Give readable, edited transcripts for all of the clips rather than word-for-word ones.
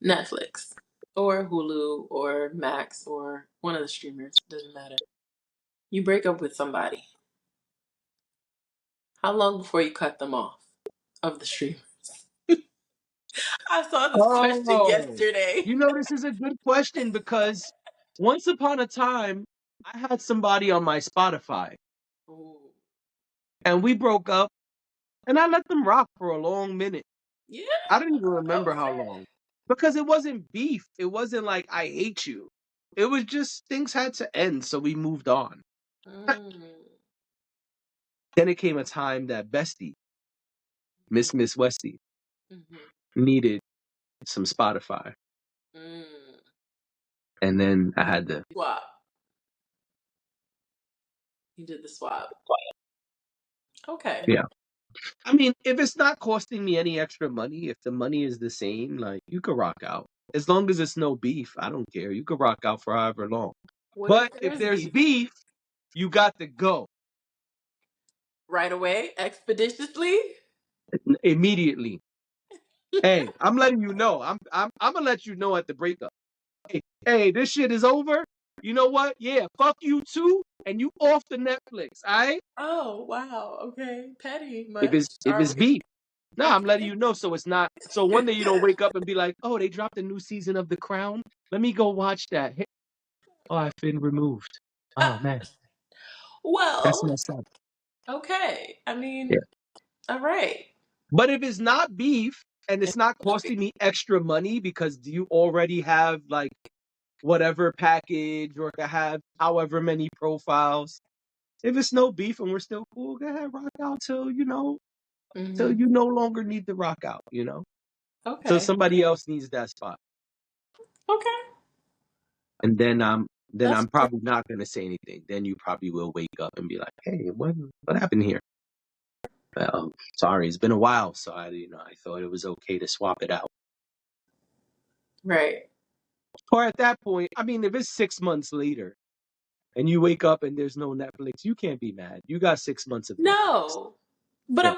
Netflix or Hulu or Max or one of the streamers, doesn't matter. You break up with somebody. How long before you cut them off of the stream? I saw this question Oh, yesterday. this is a good question because once upon a time, I had somebody on my Spotify Ooh. and we broke up and I let them rock for a long minute. Yeah. I don't even remember how Okay. long because it wasn't beef. It wasn't like I hate you. It was just things had to end, so we moved on. Mm. Then it came a time that Bestie, Miss Westie, Mm-hmm. needed some Spotify. Mm. And then I had to. Swap. You did the swap. Okay. Yeah. I mean, if it's not costing me any extra money, if the money is the same, like you could rock out. As long as it's no beef, I don't care. You could rock out for however long. What if But if there's there's beef? beef, you got to go Right away, expeditiously. immediately. Hey, I'm letting you know. I'm gonna let you know at the breakup. Hey, this shit is over. You know what? Yeah, fuck you too, and you off the Netflix. All right? Oh wow. Okay. Petty If much. it's if Are it's we? beef. No, I'm letting Okay. you know so it's not so one day you don't wake up and be like, oh, they dropped a new season of The Crown. Let me go watch that. Oh, I've been removed. Oh man, that's Well. messed up. Okay. I Yeah. mean, all right. But if it's not beef and it's It's not not beef. costing me extra money because you already have like whatever package or I have however many profiles, if it's no beef and we're still cool, go ahead, rock out till Mm-hmm. you no longer need to rock out. So Okay. somebody else needs that spot. Okay. And then That's I'm probably not gonna say anything. Then you probably will wake up and be like, "Hey, what happened here?" Well, sorry, it's been a while, so I thought it was okay to swap it out. right. Or at that point, I mean, if it's 6 months later and you wake up and there's no Netflix, you can't be mad. You got 6 months of Netflix. No, but Yeah.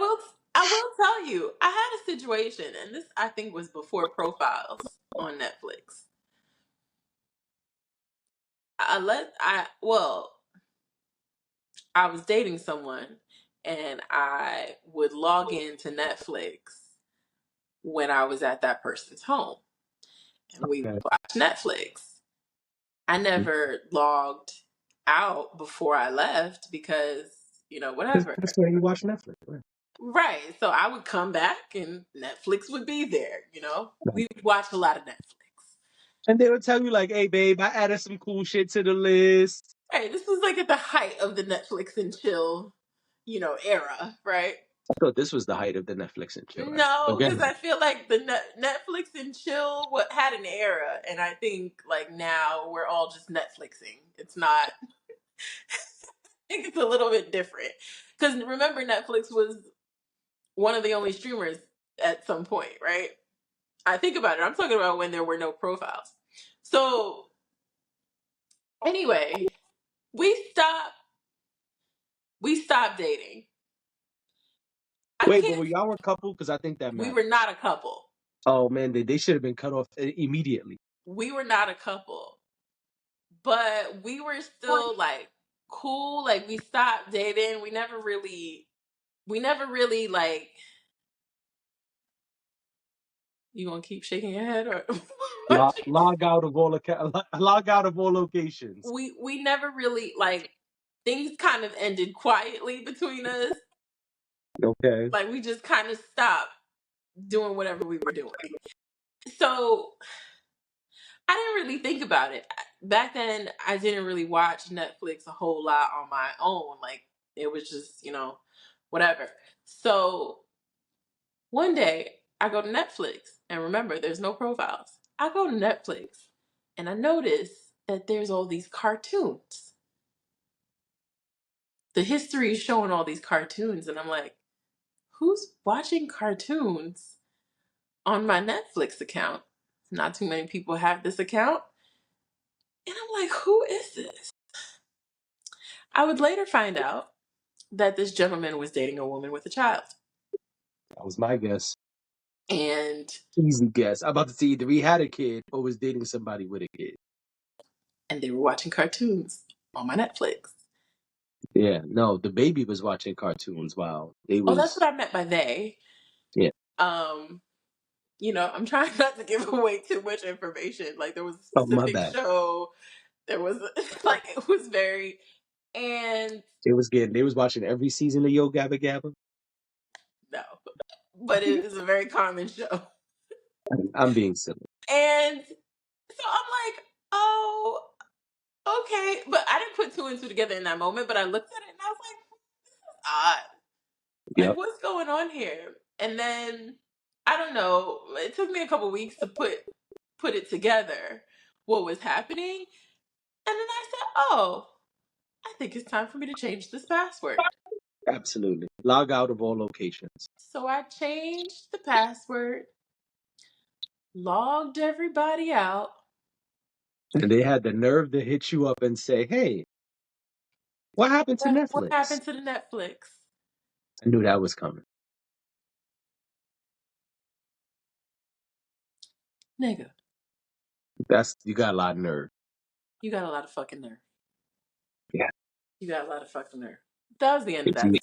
I will tell you, I had a situation, and this I think was before profiles on Netflix. I was dating someone, and I would log into Netflix when I was at that person's home, and we would Okay. watch Netflix. I never logged out before I left because whatever. That's why you watch Netflix. Right. Right. So I would come back and Netflix would be there. Right. We would watch a lot of Netflix. And they would tell you like, "Hey, babe, I added some cool shit to the list." Right. This was like at the height of the Netflix and chill era, right? I thought this was the height of the Netflix and chill. No, because Again, I feel like the Netflix and chill had an era, and I think like now we're all just Netflixing. It's not. I think it's a little bit different because remember Netflix was one of the only streamers at some point, right? I think about it. I'm talking about when there were no profiles. So anyway, we stopped. We stopped dating. I wait, but can't. y'all were a couple? Because I think that We were matters. not a couple. Oh man, they should have been cut off immediately. We were not a couple, but we were still like cool. Like we stopped dating. We never really. We never really like. You gonna keep shaking your head or? Log out of all log out of all locations. We never really like. Things kind of ended quietly between us. Okay. Like we just kind of stopped doing whatever we were doing. So I didn't really think about it. Back then, I didn't really watch Netflix a whole lot on my own. Like, it was just whatever. So one day, I go to Netflix, and remember, there's no profiles. I go to Netflix, and I notice that there's all these cartoons. The history is showing all these cartoons, and I'm like, who's watching cartoons on my Netflix account? Not too many people have this account. And I'm like, who is this? I would later find out that this gentleman was dating a woman with a child. That was my guess. And Easy guess. I'm about to say either he had a kid or was dating somebody with a kid. they were watching cartoons on my Netflix. Yeah, no, the baby was watching cartoons while they Oh, that's was. what I meant by they. Yeah. Um, I'm trying not to give away too much information. Like there was a Oh, my specific bad. show. There was like it was very and They was watching every season of Yo Gabba Gabba. no. But it is a very common show. I'm being silly. And so I'm like, oh, okay. But I didn't put two and two together in that moment, but I looked at it and I was like, odd. Like, Yep, what's going on here? And then I don't know. It took me a couple weeks to put it together what was happening. And then I said, oh, I think it's time for me to change this password. absolutely. Log out of all locations. So I changed the password, logged everybody out. And they had the nerve to hit you up and say, "Hey, what happened to What Netflix?" happened to the Netflix? I knew that was coming. Nigga, You got a lot of nerve. you got a lot of fucking nerve. Yeah. You got a lot of fucking nerve. That was the end of If that you,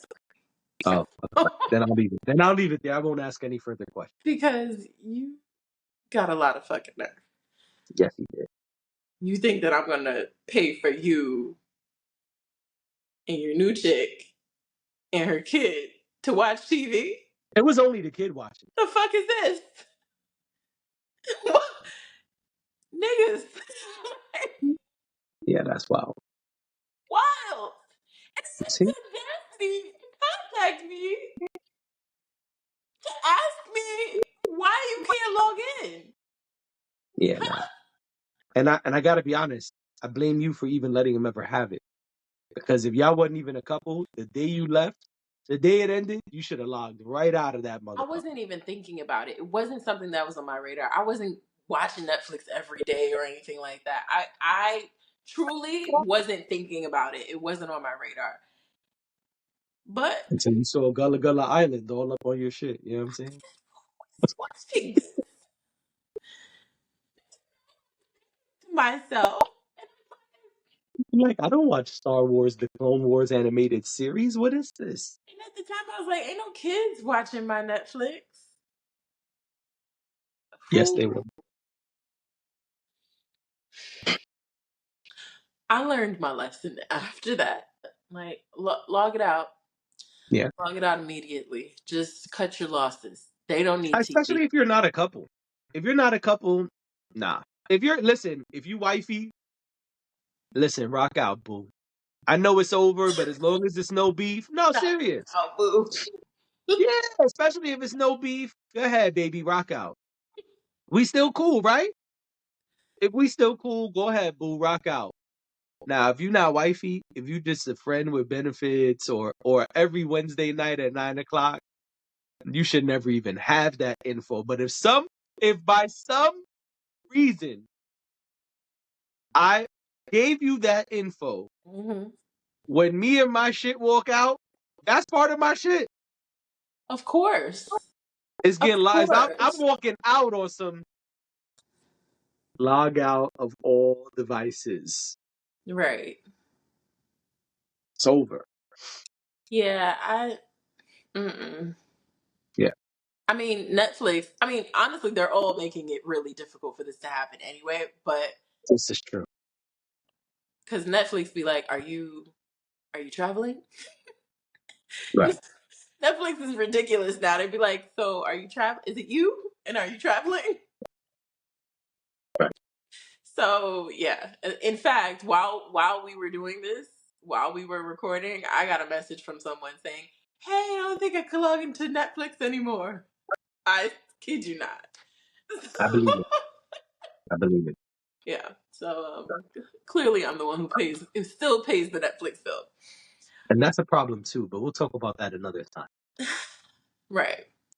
oh, story. then I'll leave it. Then I'll leave it there. I won't ask any further questions. Because you got a lot of fucking nerve. Yes, he did. You think that I'm gonna pay for you and your new chick and her kid to watch TV? It was only the kid watching. The fuck is this? Niggas. Yeah, that's wild. Wild. And See? then the audacity to contact me to ask me why you can't log in. Yeah, nah. And I gotta be honest. I blame you for even letting him ever have it. Because if y'all wasn't even a couple, the day you left, the day it ended, you should have logged right out of that I motherfucker. wasn't even thinking about it. It wasn't something that was on my radar. I wasn't watching Netflix every day or anything like that. I truly wasn't thinking about it. It wasn't on my radar. But Until you saw Gullah Gullah Island all up on your shit. You know what I'm saying? watching this to myself. Like, I don't watch Star Wars, the Clone Wars animated series. What is this? And at the time I was like, ain't no kids watching my Netflix. Yes, Who they were. I learned my lesson after that. Like, log it out. Yeah. Log it out immediately. Just cut your losses. They don't need TV. Especially if you're not a couple. If you're not a couple, nah. If you wifey, listen, rock out, boo. I know it's over, but as long as it's no beef, no, serious. Oh, boo. Yeah, especially if it's no beef, go ahead, baby, rock out. We still cool, right? If we still cool, go ahead, boo, rock out. Now, if you're not wifey, if you just a friend with benefits or every Wednesday night at 9 o'clock, you should never even have that info. But if by some reason I gave you that info Mm-hmm. when me and my shit walk out, that's part of my shit. Of course. It's Of getting lies. I'm course. walking out on some log out of all devices. Right. It's over. Yeah, mm-mm. Yeah, I mean, Netflix, honestly, they're all making it really difficult for this to happen anyway, but this is true. because Netflix be like, are you traveling? Right. Netflix is ridiculous now. They'd be like, so are you traveling? Is it you? And are you traveling? Right. So yeah. In fact, while we were doing this, while we were recording, I got a message from someone saying, hey, I don't think I can log into Netflix anymore. I kid you not. I believe it. I believe it. Yeah. So clearly I'm the one who still pays the Netflix bill. And that's a problem too, but we'll talk about that another time. Right.